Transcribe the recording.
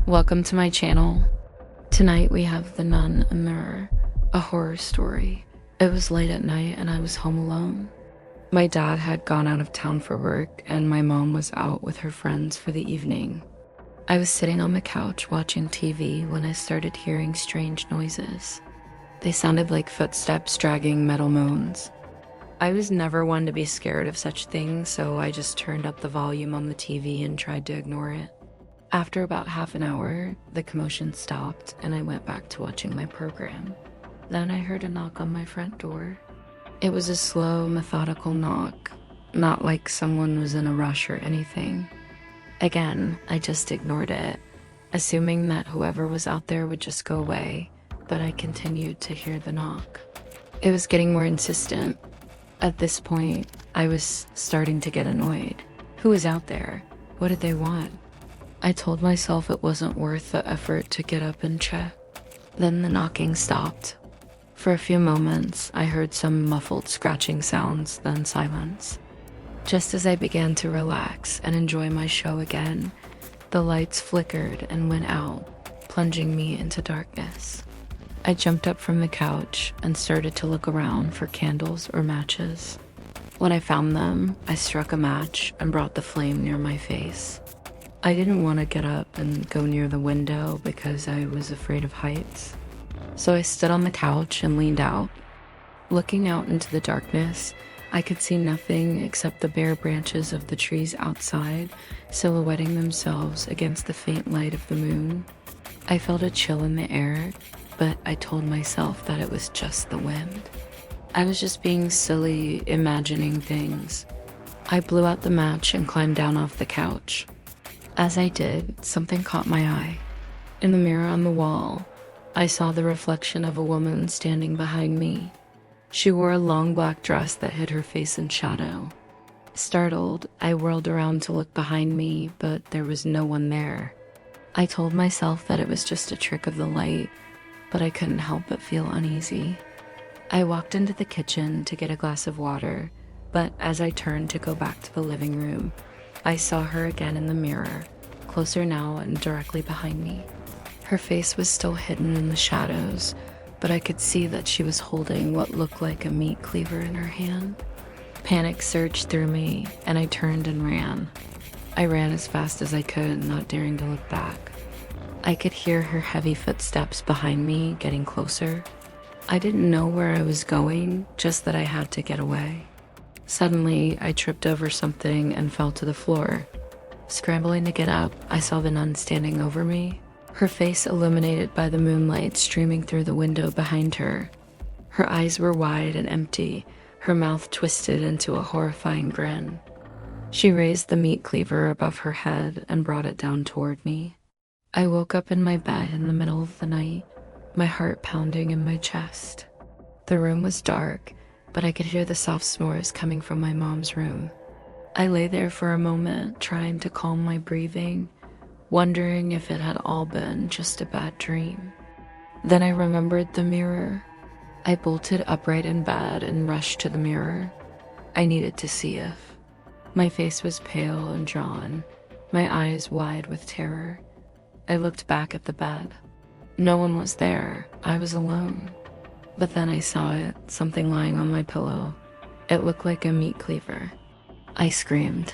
Welcome to my channel. Tonight we have The Nun, a Mirror, a horror story. It was late at night and I was home alone. My dad had gone out of town for work and my mom was out with her friends for the evening. I was sitting on the couch watching TV when I started hearing strange noises. They sounded like footsteps dragging metal moans. I was never one to be scared of such things, so I just turned up the volume on the TV and tried to ignore it. After about half an hour, the commotion stopped and I went back to watching my program. Then I heard a knock on my front door. It was a slow, methodical knock, not like someone was in a rush or anything. Again, I just ignored it, assuming that whoever was out there would just go away, but I continued to hear the knock. It was getting more insistent. At this point, I was starting to get annoyed. Who was out there? What did they want? I told myself it wasn't worth the effort to get up and check. Then the knocking stopped. For a few moments, I heard some muffled scratching sounds, then silence. Just as I began to relax and enjoy my show again, the lights flickered and went out, plunging me into darkness. I jumped up from the couch and started to look around for candles or matches. When I found them, I struck a match and brought the flame near my face. I didn't want to get up and go near the window because I was afraid of heights. So I stood on the couch and leaned out. Looking out into the darkness, I could see nothing except the bare branches of the trees outside, silhouetting themselves against the faint light of the moon. I felt a chill in the air, but I told myself that it was just the wind. I was just being silly, imagining things. I blew out the match and climbed down off the couch. As I did, something caught my eye. In the mirror on the wall, I saw the reflection of a woman standing behind me. She wore a long black dress that hid her face in shadow. Startled, I whirled around to look behind me, but there was no one there. I told myself that it was just a trick of the light, but I couldn't help but feel uneasy. I walked into the kitchen to get a glass of water, but as I turned to go back to the living room, I saw her again in the mirror, closer now and directly behind me. Her face was still hidden in the shadows, but I could see that she was holding what looked like a meat cleaver in her hand. Panic surged through me, and I turned and ran. I ran as fast as I could, not daring to look back. I could hear her heavy footsteps behind me getting closer. I didn't know where I was going, just that I had to get away. Suddenly, I tripped over something and fell to the floor. Scrambling to get up, I saw the nun standing over me, her face illuminated by the moonlight streaming through the window behind her. Her eyes were wide and empty, her mouth twisted into a horrifying grin. She raised the meat cleaver above her head and brought it down toward me. I woke up in my bed in the middle of the night, my heart pounding in my chest. The room was dark, but I could hear the soft snores coming from my mom's room. I lay there for a moment, trying to calm my breathing, wondering if it had all been just a bad dream. Then I remembered the mirror. I bolted upright in bed and rushed to the mirror. I needed to see if. My face was pale and drawn, my eyes wide with terror. I looked back at the bed. No one was there. I was alone. But then I saw it, something lying on my pillow. It looked like a meat cleaver. I screamed.